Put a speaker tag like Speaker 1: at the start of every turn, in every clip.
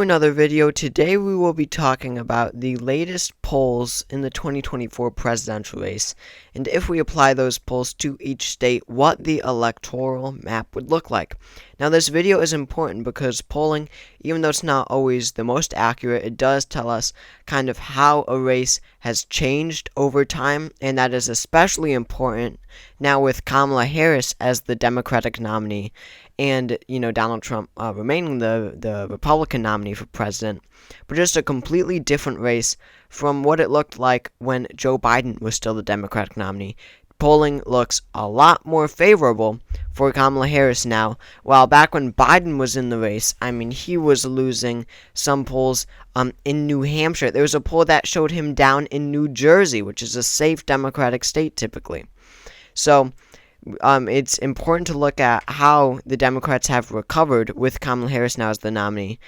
Speaker 1: Another video. Today we will be talking about the latest polls in the 2024 presidential race, and if we apply those polls to each state, what the electoral map would look like. Now this video is important because polling, even though it's not always the most accurate, it does tell us kind of how a race has changed over time, and that is especially important now with Kamala Harris as the Democratic nominee and, Donald Trump remaining the Republican nominee for president, but just a completely different race from what it looked like when Joe Biden was still the Democratic nominee. Polling looks a lot more favorable for Kamala Harris now, while back when Biden was in the race, he was losing some polls in New Hampshire. There was a poll that showed him down in New Jersey, which is a safe Democratic state typically. So it's important to look at how the Democrats have recovered with Kamala Harris now as the nominee.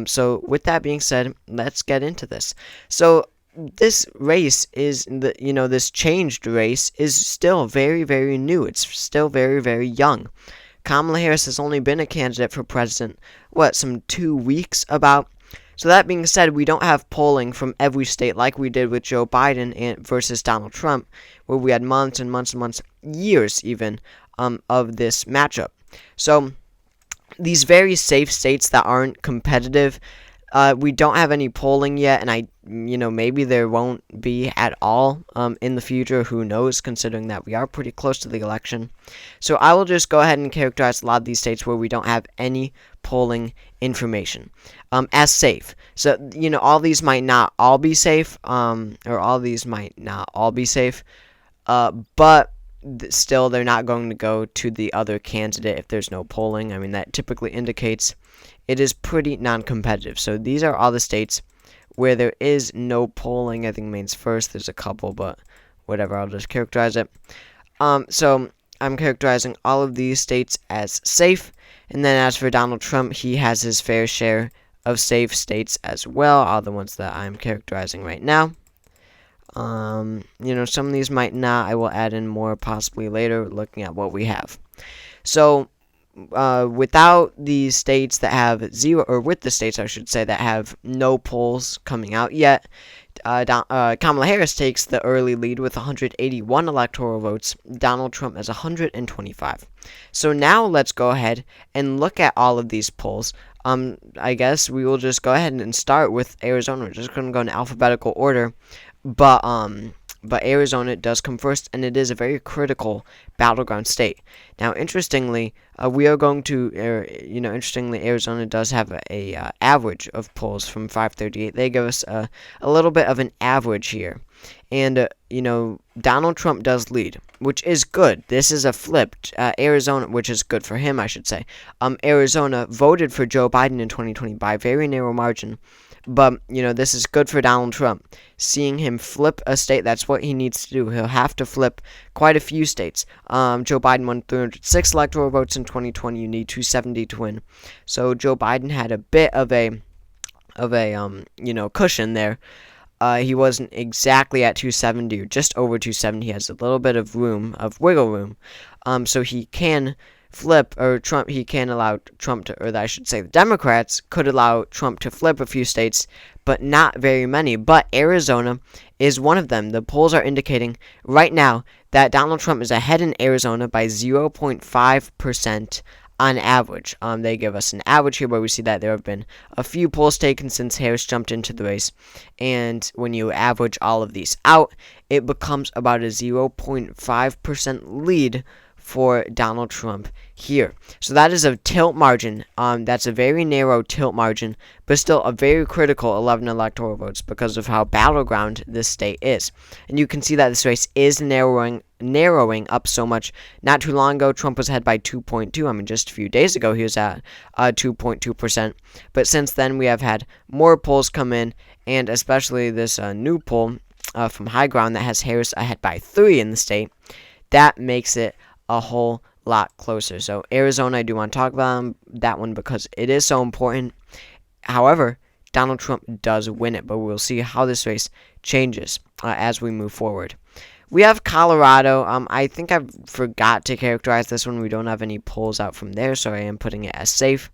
Speaker 1: So with that being said, let's get into this. So this race is this changed race is still very, very new. It's still very, very young. Kamala Harris has only been a candidate for president, some 2 weeks about. So that being said, we don't have polling from every state like we did with Joe Biden versus Donald Trump, where we had months and months and months, years even, of this matchup. So these very safe states that aren't competitive, we don't have any polling yet, and maybe there won't be at all in the future. Who knows, considering that we are pretty close to the election. So I will just go ahead and characterize a lot of these states where we don't have any polling information as safe. So, all these might not all be safe, or all these might not all be safe, but still they're not going to go to the other candidate if there's no polling. That typically indicates it is pretty non-competitive. So these are all the states where there is no polling. I think Maine's first. There's a couple, but whatever. I'll just characterize it. So I'm characterizing all of these states as safe. And then as for Donald Trump, he has his fair share of safe states as well. All the ones that I'm characterizing right now. Some of these might not. I will add in more possibly later, looking at what we have. So without the states that have zero, or with the states I should say that have no polls coming out yet, Kamala Harris takes the early lead with 181 electoral votes. Donald Trump has 125. So now let's go ahead and look at all of these polls. I guess we will just go ahead and start with Arizona. We're just going to go in alphabetical order, but Arizona does come first, and it is a very critical battleground state. Now, interestingly, we are going to, Arizona does have a average of polls from 538. They give us a little bit of an average here. And, Donald Trump does lead, which is good. This is a flip. Arizona, which is good for him, I should say. Arizona voted for Joe Biden in 2020 by a very narrow margin. But, this is good for Donald Trump. Seeing him flip a state, that's what he needs to do. He'll have to flip quite a few states. Joe Biden won 306 electoral votes in 2020. You need 270 to win. So Joe Biden had a bit of a cushion there. He wasn't exactly at 270 or just over 270. He has a little bit of wiggle room. So he can flip, or Trump, he can allow Trump to, or I should say the Democrats could allow Trump to flip a few states, but not very many. But Arizona is one of them. The polls are indicating right now that Donald Trump is ahead in Arizona by 0.5% on average. They give us an average here where we see that there have been a few polls taken since Harris jumped into the race, and when you average all of these out, it becomes about a 0.5% lead for Donald Trump here. So that is a tilt margin. That's a very narrow tilt margin, but still a very critical 11 electoral votes because of how battleground this state is. And you can see that this race is narrowing up so much. Not too long ago, Trump was ahead by 2.2. Just a few days ago, he was at 2.2%. But since then, we have had more polls come in, and especially this new poll from High Ground that has Harris ahead by 3 in the state. That makes it a whole lot closer. So Arizona, I do want to talk about that one because it is so important. However, Donald Trump does win it, but we'll see how this race changes as we move forward. We have Colorado. I think I forgot to characterize this one. We don't have any polls out from there, so I am putting it as safe.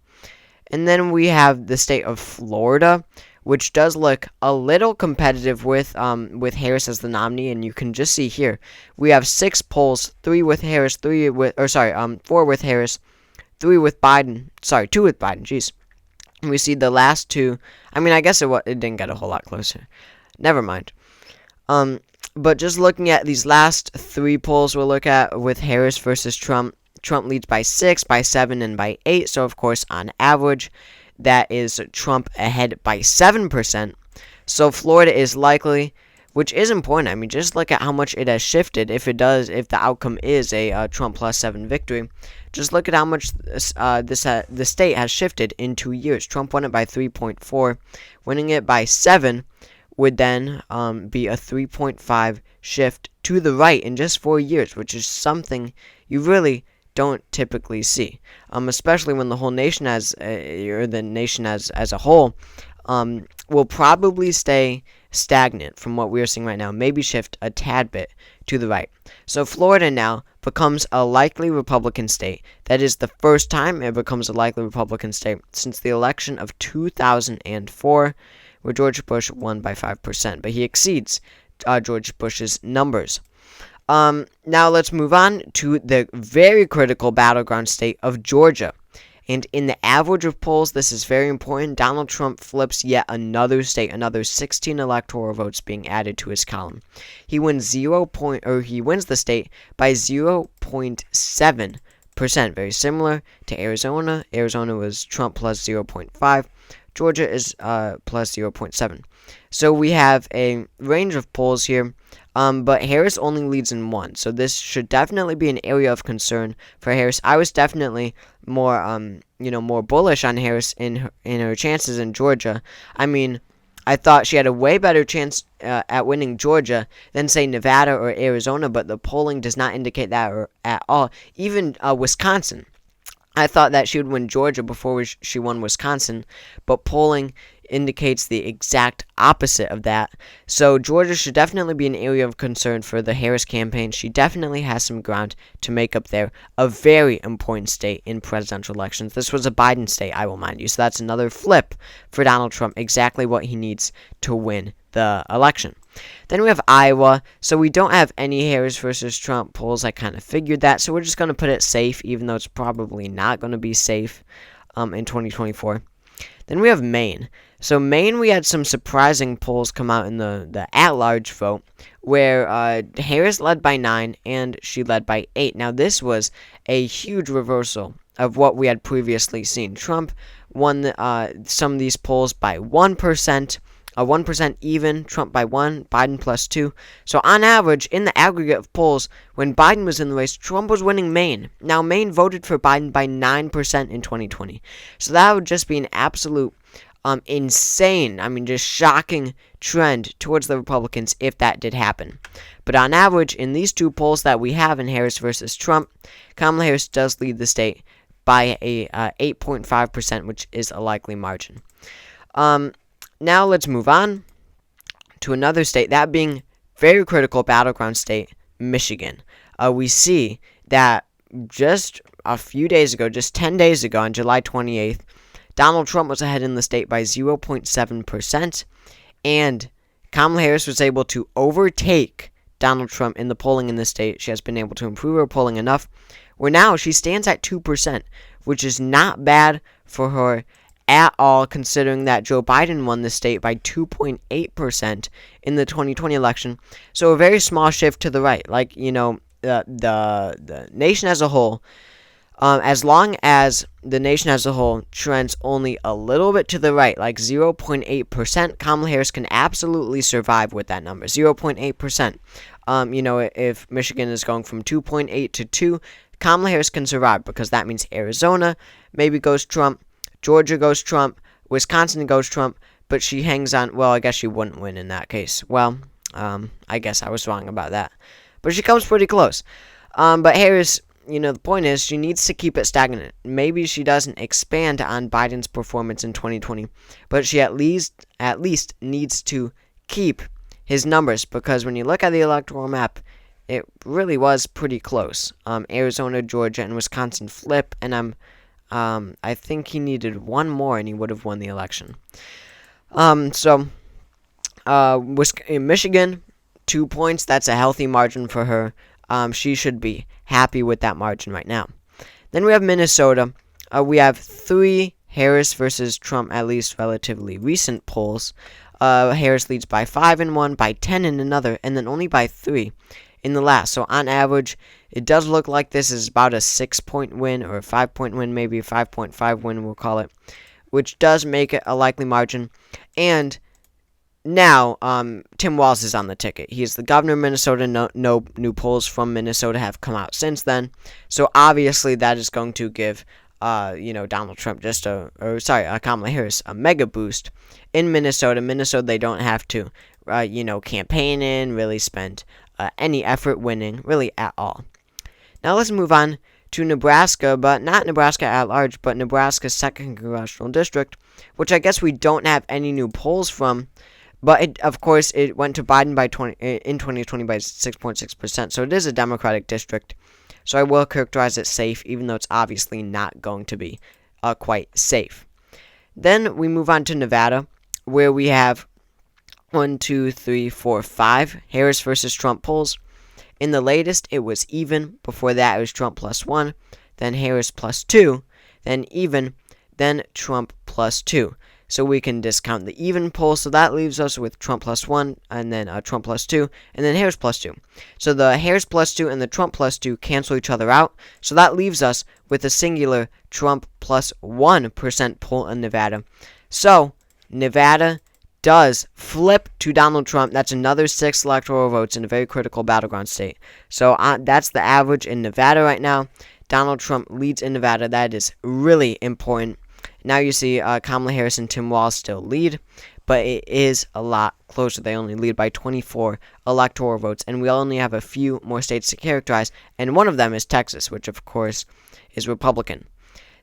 Speaker 1: And then we have the state of Florida, which does look a little competitive with Harris as the nominee, and you can just see here we have 6 polls, 3 with Harris, 4 with Harris, 3 with Biden, 2 with Biden. Jeez, and we see the last 2. I mean, I guess it didn't get a whole lot closer. Never mind. But just looking at these last 3 polls we'll look at with Harris versus Trump. Trump leads by 6, by 7, and by 8. So, of course, on average, that is Trump ahead by 7%. So, Florida is likely, which is important. I mean, just look at how much it has shifted. If the outcome is a Trump plus 7 victory, just look at how much the state has shifted in 2 years. Trump won it by 3.4. Winning it by 7 would then be a 3.5 shift to the right in just 4 years, which is something you really don't typically see, especially when the whole nation as a whole will probably stay stagnant from what we're seeing right now, maybe shift a tad bit to the right. So Florida now becomes a likely Republican state. That is the first time it becomes a likely Republican state since the election of 2004, where George Bush won by 5%, but he exceeds George Bush's numbers. Now let's move on to the very critical battleground state of Georgia. And in the average of polls, this is very important. Donald Trump flips yet another state, another 16 electoral votes being added to his column. He wins he wins the state by 0.7%, very similar to Arizona. Arizona was Trump plus 0.5. Georgia is plus 0.7. So we have a range of polls here. But Harris only leads in 1, so this should definitely be an area of concern for Harris. I was definitely more bullish on Harris in her chances in Georgia. I mean, I thought she had a way better chance at winning Georgia than, say, Nevada or Arizona, but the polling does not indicate that at all. Even Wisconsin. I thought that she would win Georgia before she won Wisconsin, but polling indicates the exact opposite of that. So Georgia should definitely be an area of concern for the Harris campaign. She definitely has some ground to make up there. A very important state in presidential elections. This was a Biden state, I will mind you. So that's another flip for Donald Trump. Exactly what he needs to win the election. Then we have Iowa. So we don't have any Harris versus Trump polls. I kind of figured that. So we're just going to put it safe, even though it's probably not going to be safe in 2024. Then we have Maine. So Maine, we had some surprising polls come out in the at-large vote, where Harris led by 9 and she led by 8. Now this was a huge reversal of what we had previously seen. Trump won some of these polls by 1%, 1% even, Trump by 1, Biden plus 2. So on average, in the aggregate of polls, when Biden was in the race, Trump was winning Maine. Now Maine voted for Biden by 9% in 2020. So that would just be an absolute insane, just shocking trend towards the Republicans if that did happen. But on average, in these 2 polls that we have in Harris versus Trump, Kamala Harris does lead the state by a 8.5%, which is a likely margin. Now let's move on to another state, that being very critical battleground state, Michigan. We see that just a few days ago, just 10 days ago, on July 28th, Donald Trump was ahead in the state by 0.7%, and Kamala Harris was able to overtake Donald Trump in the polling in the state. She has been able to improve her polling enough where now she stands at 2%, which is not bad for her at all, considering that Joe Biden won the state by 2.8% in the 2020 election. So a very small shift to the right. The nation as a whole, as long as the nation as a whole trends only a little bit to the right, like 0.8%, Kamala Harris can absolutely survive with that number, 0.8%. If Michigan is going from 2.8 to 2, Kamala Harris can survive because that means Arizona maybe goes Trump, Georgia goes Trump, Wisconsin goes Trump, but she hangs on. Well, I guess she wouldn't win in that case. Well, I guess I was wrong about that. But she comes pretty close. But Harris, the point is she needs to keep it stagnant. Maybe she doesn't expand on Biden's performance in 2020, but she at least needs to keep his numbers, because when you look at the electoral map, it really was pretty close. Arizona, Georgia, and Wisconsin flip, and I think he needed one more and he would have won the election. Michigan, 2 points. That's a healthy margin for her. She should be happy with that margin right now. Then we have Minnesota. We have 3 Harris versus Trump, at least relatively recent polls. Harris leads by 5 in one, by 10 in another, and then only by 3 in the last. So on average, it does look like this is about a 6-point win, or a 5-point win, maybe a 5.5 win, we'll call it, which does make it a likely margin. And now, Tim Walz is on the ticket. He is the governor of Minnesota. No new polls from Minnesota have come out since then. So obviously, that is going to give, Donald Trump Kamala Harris a mega boost in Minnesota. Minnesota, they don't have to, campaign in, really spend any effort winning, really at all. Now let's move on to Nebraska, but not Nebraska at large, but Nebraska's 2nd congressional district, which I guess we don't have any new polls from. But of course, it went to Biden in 2020 by 6.6%. So it is a Democratic district. So I will characterize it safe, even though it's obviously not going to be quite safe. Then we move on to Nevada, where we have 5 Harris versus Trump polls. In the latest, it was even. Before that, it was Trump +1, then Harris +2, then even, then Trump +2. So we can discount the even poll, so that leaves us with Trump +1, and then Trump +2, and then Harris +2. So the Harris +2 and the Trump +2 cancel each other out, so that leaves us with a singular Trump +1% poll in Nevada. So Nevada does flip to Donald Trump. That's another 6 electoral votes in a very critical battleground state. So that's the average in Nevada right now. Donald Trump leads in Nevada. That is really important. Now you see Kamala Harris and Tim Walz still lead, but it is a lot closer. They only lead by 24 electoral votes, and we only have a few more states to characterize, and one of them is Texas, which of course is Republican.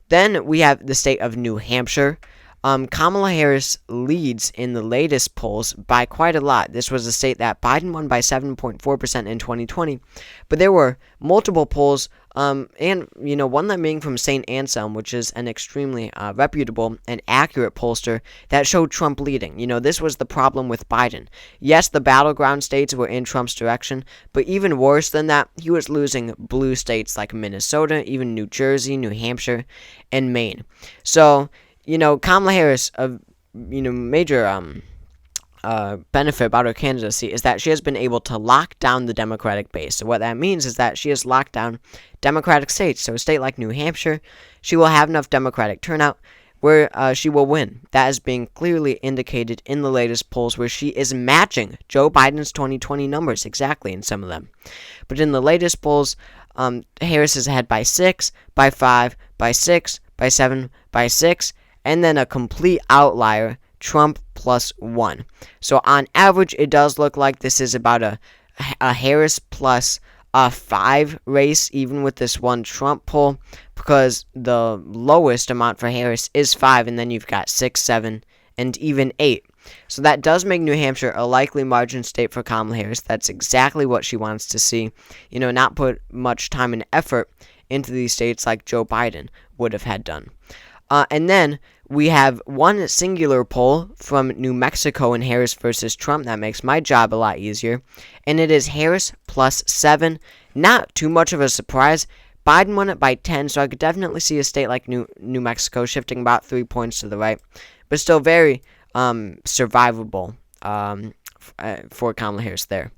Speaker 1: Then we have the state of New Hampshire. Kamala Harris leads in the latest polls by quite a lot. This was a state that Biden won by 7.4% in 2020, but there were multiple polls, and one that being from St. Anselm, which is an extremely reputable and accurate pollster, that showed Trump leading. This was the problem with Biden. Yes, the battleground states were in Trump's direction, but even worse than that, he was losing blue states like Minnesota, even New Jersey, New Hampshire, and Maine. So Kamala Harris, major benefit about her candidacy is that she has been able to lock down the Democratic base. So what that means is that she has locked down Democratic states. So a state like New Hampshire, she will have enough Democratic turnout where she will win. That is being clearly indicated in the latest polls, where she is matching Joe Biden's 2020 numbers exactly in some of them. But in the latest polls, Harris is ahead by 6, by 5, by 6, by 7, by 6, and then a complete outlier, Trump +1. So on average, it does look like this is about a Harris plus a 5 race, even with this one Trump poll, because the lowest amount for Harris is 5, and then you've got 6, 7, and even 8. So that does make New Hampshire a likely margin state for Kamala Harris. That's exactly what she wants to see. Not put much time and effort into these states like Joe Biden would have had done. And then we have one singular poll from New Mexico in Harris versus Trump. That makes my job a lot easier. And it is Harris +7. Not too much of a surprise. Biden won it by 10, so I could definitely see a state like New Mexico shifting about 3 points to the right. But still very survivable for Kamala Harris there.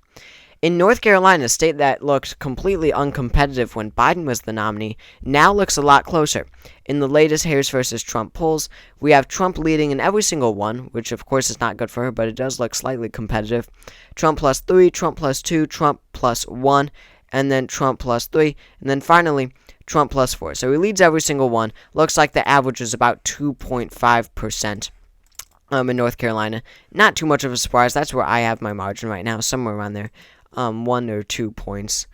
Speaker 1: In North Carolina, a state that looked completely uncompetitive when Biden was the nominee, now looks a lot closer. In the latest Harris versus Trump polls, we have Trump leading in every single one, which of course is not good for her, but it does look slightly competitive. Trump +3, Trump +2, Trump +1, and then Trump +3, and then finally Trump +4. So he leads every single one. Looks like the average is about 2.5%. In North Carolina. Not too much of a surprise. That's where I have my margin right now, somewhere around there. 1 or 2 points.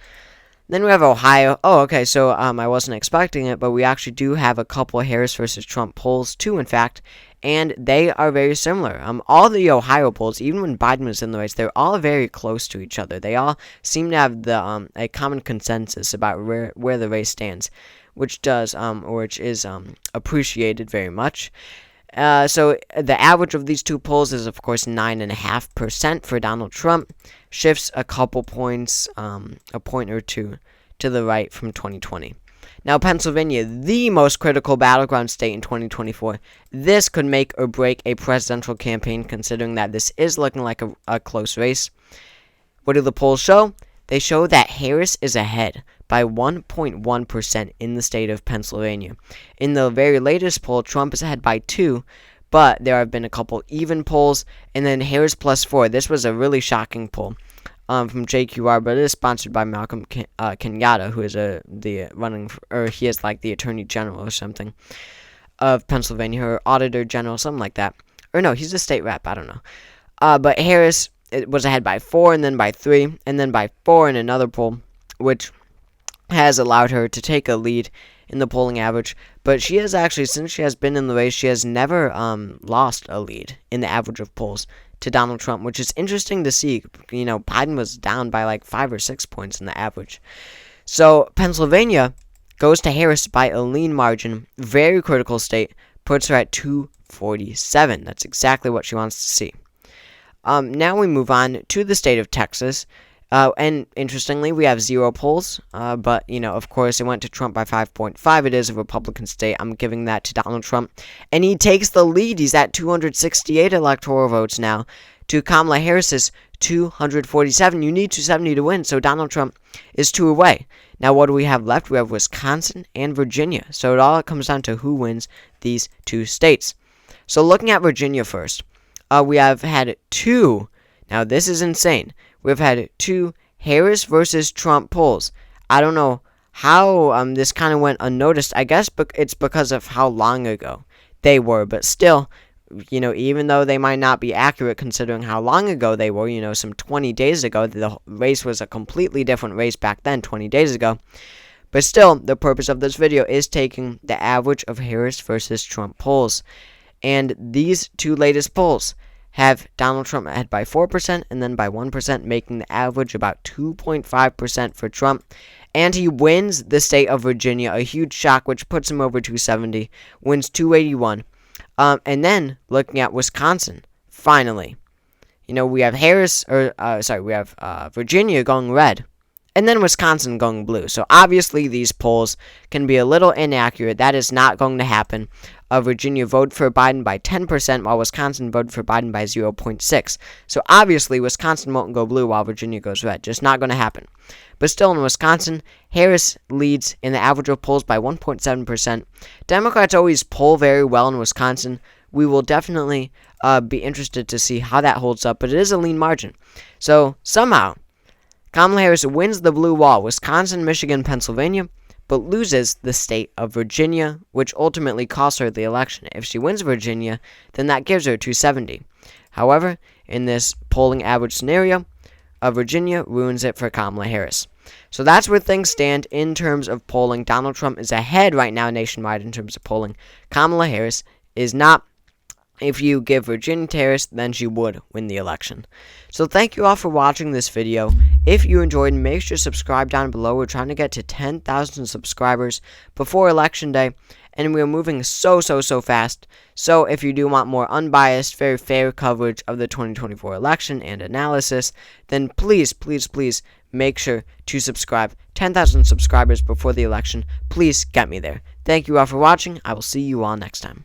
Speaker 1: Then we have Ohio. Oh, okay, so I wasn't expecting it, but we actually do have a couple of Harris versus Trump polls, 2 in fact, and they are very similar. All the Ohio polls, even when Biden was in the race, they're all very close to each other. They all seem to have a common consensus about where the race stands. which is appreciated very much. So the average of these two polls is, of course, 9.5% for Donald Trump, shifts a couple points, a point or two to the right from 2020. Now, Pennsylvania, the most critical battleground state in 2024. This could make or break a presidential campaign, considering that this is looking like a close race. What do the polls show? They show that Harris is ahead by 1.1% in the state of Pennsylvania. In the very latest poll, Trump is ahead by 2, but there have been a couple even polls, and then Harris plus 4. This was a really shocking poll from JQR, but it is sponsored by Malcolm Kenyatta, who is he is like the Attorney General or something of Pennsylvania, or Auditor General, something like that. Or no, he's a state rep, I don't know. But Harris was ahead by 4, and then by 3, and then by 4 in another poll, which has allowed her to take a lead in the polling average. But she has actually, since she has been in the race, she has never lost a lead in the average of polls to Donald Trump, which is interesting to see. You know, Biden was down by like 5 or 6 points in the average. So Pennsylvania goes to Harris by a lean margin, very critical state, puts her at 247. That's exactly what she wants to see. Now we move on to the state of Texas, and interestingly, we have 0 polls, but, you know, of course, it went to Trump by 5.5. It is a Republican state. I'm giving that to Donald Trump, and he takes the lead. He's at 268 electoral votes now to Kamala Harris's 247. You need 270 to win, so Donald Trump is 2 away. Now, what do we have left? We have Wisconsin and Virginia, so it all comes down to who wins these 2 states. So looking at Virginia first. We have had 2, now this is insane, we've had 2 Harris versus Trump polls. I don't know how this kind of went unnoticed. I guess it's because of how long ago they were, but still, you know, even though they might not be accurate considering how long ago they were, you know, some 20 days ago, the race was a completely different race back then, 20 days ago. But still, the purpose of this video is taking the average of Harris versus Trump polls. And these 2 latest polls have Donald Trump ahead by 4% and then by 1%, making the average about 2.5% for Trump. And he wins the state of Virginia, a huge shock, which puts him over 270, wins 281. And then looking at Wisconsin, finally, you know, we have Virginia going red, and then Wisconsin going blue. So obviously these polls can be a little inaccurate. That is not going to happen. Virginia voted for Biden by 10%, while Wisconsin voted for Biden by 0.6. So obviously Wisconsin won't go blue while Virginia goes red. Just not going to happen. But still, in Wisconsin, Harris leads in the average of polls by 1.7%. Democrats always poll very well in Wisconsin. We will definitely be interested to see how that holds up, but it is a lean margin. So somehow, Kamala Harris wins the blue wall, Wisconsin, Michigan, Pennsylvania, but loses the state of Virginia, which ultimately costs her the election. If she wins Virginia, then that gives her 270. However, in this polling average scenario, Virginia ruins it for Kamala Harris. So that's where things stand in terms of polling. Donald Trump is ahead right now nationwide in terms of polling. Kamala Harris is not. If you give Virginia to Harris, then she would win the election. So thank you all for watching this video. If you enjoyed, make sure to subscribe down below. We're trying to get to 10,000 subscribers before Election Day, and we're moving so fast. So if you do want more unbiased, very fair coverage of the 2024 election and analysis, then please make sure to subscribe. 10,000 subscribers before the election. Please get me there. Thank you all for watching. I will see you all next time.